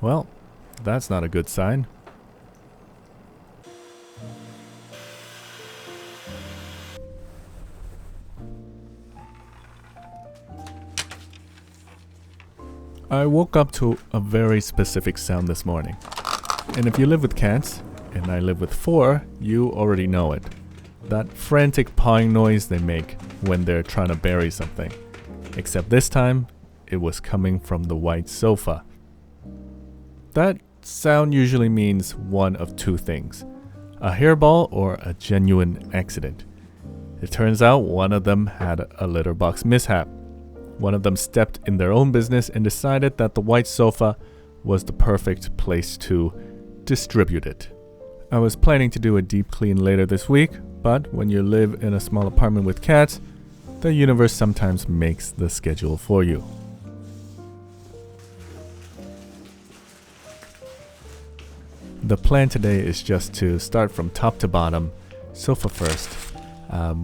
Well, that's not a good sign. I woke up to a very specific sound this morning. And if you live with cats, and I live with 4, you already know it. That frantic pawing noise they make when they're trying to bury something. Except this time, it was coming from the white sofa. That sound usually means one of 2 things: a hairball or a genuine accident. It turns out one of them had a litter box mishap. One of them stepped in their own business and decided that the white sofa was the perfect place to distribute it. I was planning to do a deep clean later this week, but when you live in a small apartment with cats, the universe sometimes makes the schedule for you. The plan today is just to start from top to bottom, sofa first,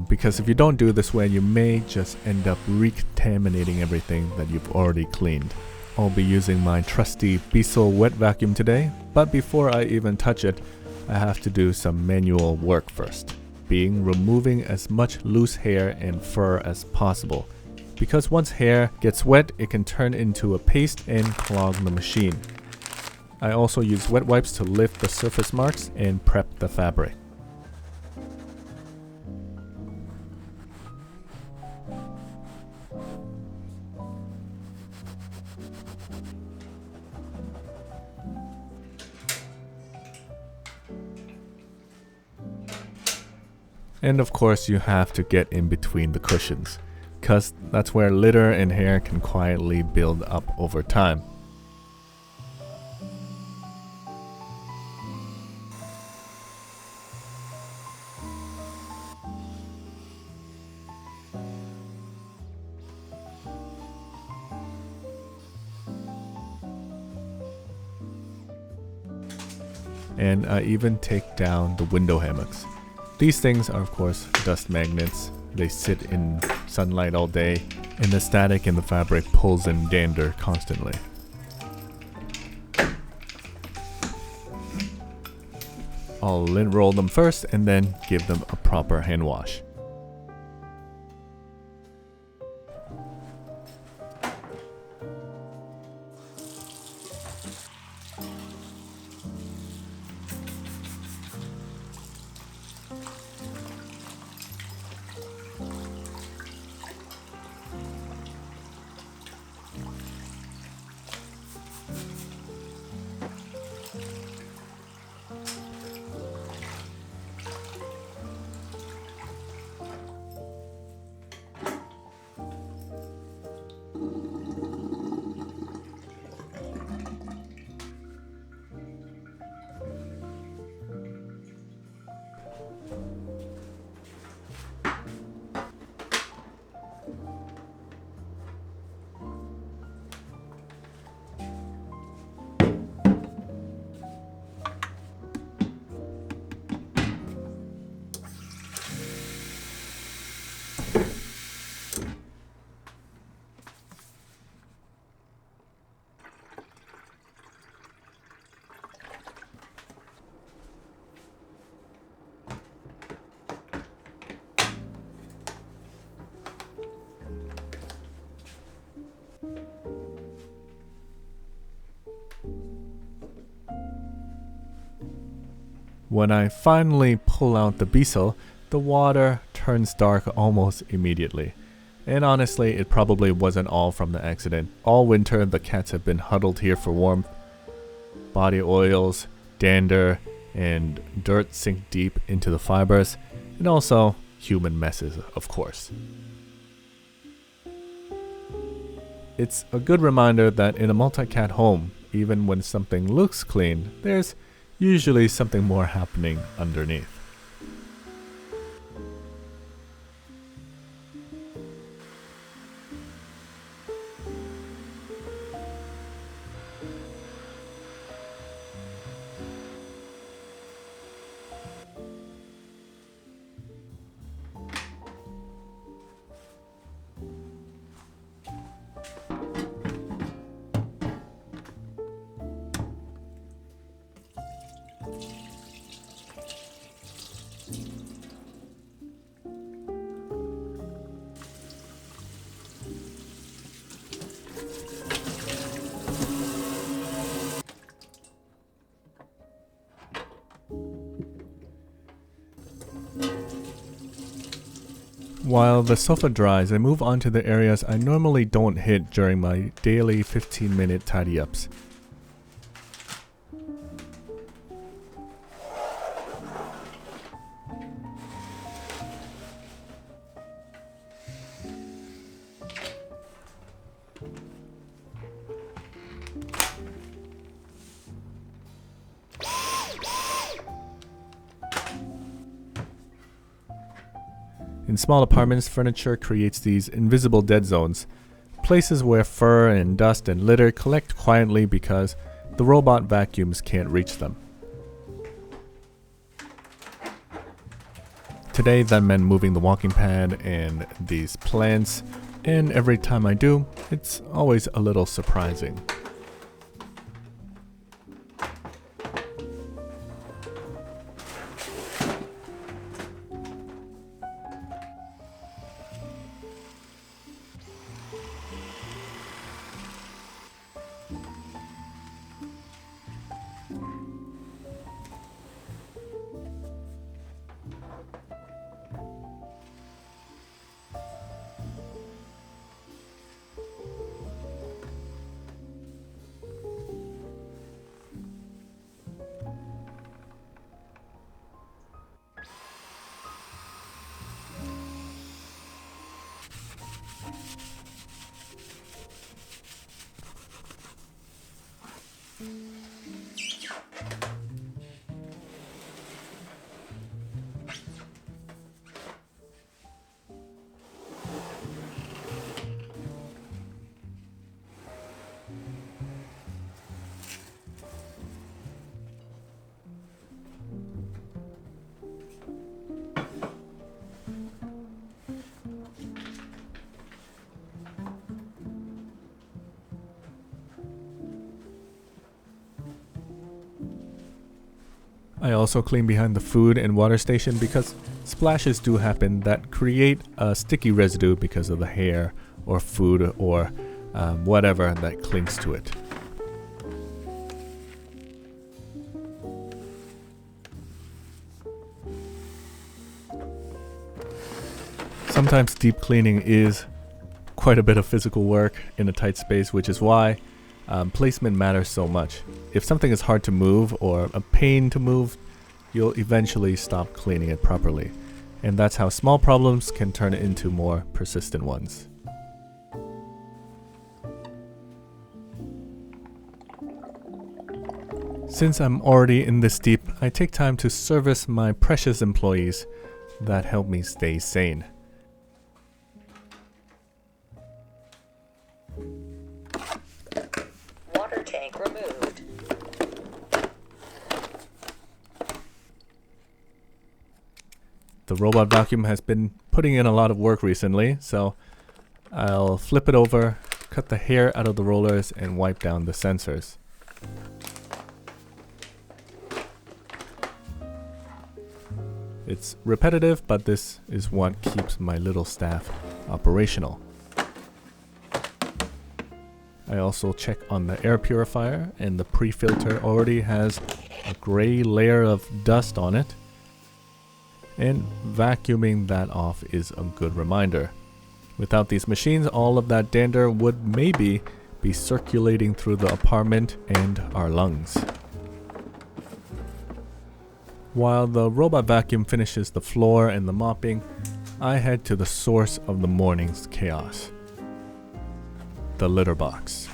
because if you don't do it this way, you may just end up recontaminating everything that you've already cleaned. I'll be using my trusty Diesel wet vacuum today, but before I even touch it, I have to do some manual work first, being removing as much loose hair and fur as possible, because once hair gets wet, it can turn into a paste and clog the machine. I also use wet wipes to lift the surface marks and prep the fabric. And of course you have to get in between the cushions, cause that's where litter and hair can quietly build up over time. And I even take down the window hammocks. These things are of course dust magnets. They sit in sunlight all day, and the static in the fabric pulls in dander constantly. I'll lint roll them first and then give them a proper hand wash. When I finally pull out the Diesel, the water turns dark almost immediately. And honestly, it probably wasn't all from the accident. All winter, the cats have been huddled here for warmth. Body oils, dander, and dirt sink deep into the fibers, and also human messes, of course. It's a good reminder that in a multi-cat home, even when something looks clean, there's usually something more happening underneath. While the sofa dries, I move on to the areas I normally don't hit during my daily 15-minute tidy-ups. In small apartments, furniture creates these invisible dead zones, places where fur and dust and litter collect quietly because the robot vacuums can't reach them. Today that meant moving the walking pad and these plants, and every time I do, it's always a little surprising. I also clean behind the food and water station because splashes do happen that create a sticky residue because of the hair or food or whatever that clings to it. Sometimes deep cleaning is quite a bit of physical work in a tight space, which is why placement matters so much. If something is hard to move or a pain to move, you'll eventually stop cleaning it properly. And that's how small problems can turn into more persistent ones. Since I'm already in this deep, I take time to service my precious employees that help me stay sane. Water tank removed. The robot vacuum has been putting in a lot of work recently, so I'll flip it over, cut the hair out of the rollers, and wipe down the sensors. It's repetitive, but this is what keeps my little staff operational. I also check on the air purifier, and the pre-filter already has a gray layer of dust on it. And vacuuming that off is a good reminder. Without these machines, all of that dander would maybe be circulating through the apartment and our lungs. While the robot vacuum finishes the floor and the mopping, I head to the source of the morning's chaos: the litter box.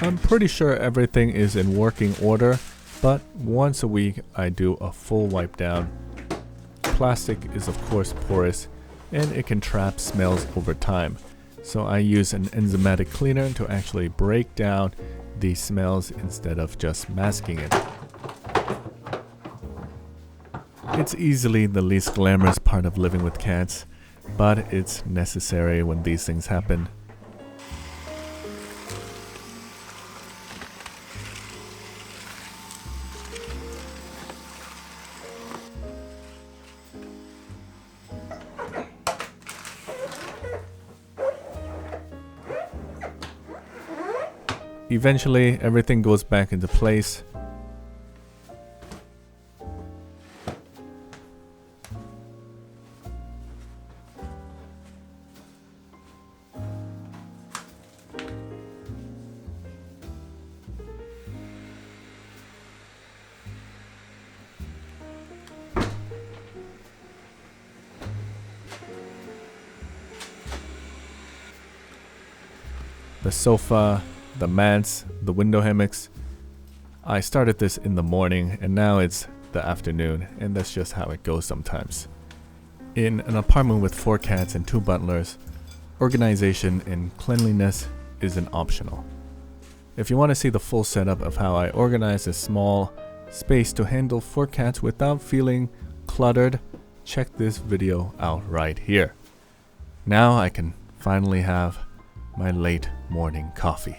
I'm pretty sure everything is in working order, but once a week I do a full wipe down. Plastic is of course porous, and it can trap smells over time, so I use an enzymatic cleaner to actually break down these smells instead of just masking it. It's easily the least glamorous part of living with cats, but it's necessary when these things happen. Eventually, everything goes back into place. the sofa, the mats, the window hammocks. I started this in the morning and now it's the afternoon, and that's just how it goes sometimes. In an apartment with 4 cats and 2 butlers, organization and cleanliness isn't optional. If you want to see the full setup of how I organize a small space to handle 4 cats without feeling cluttered, check this video out right here. Now I can finally have my late morning coffee.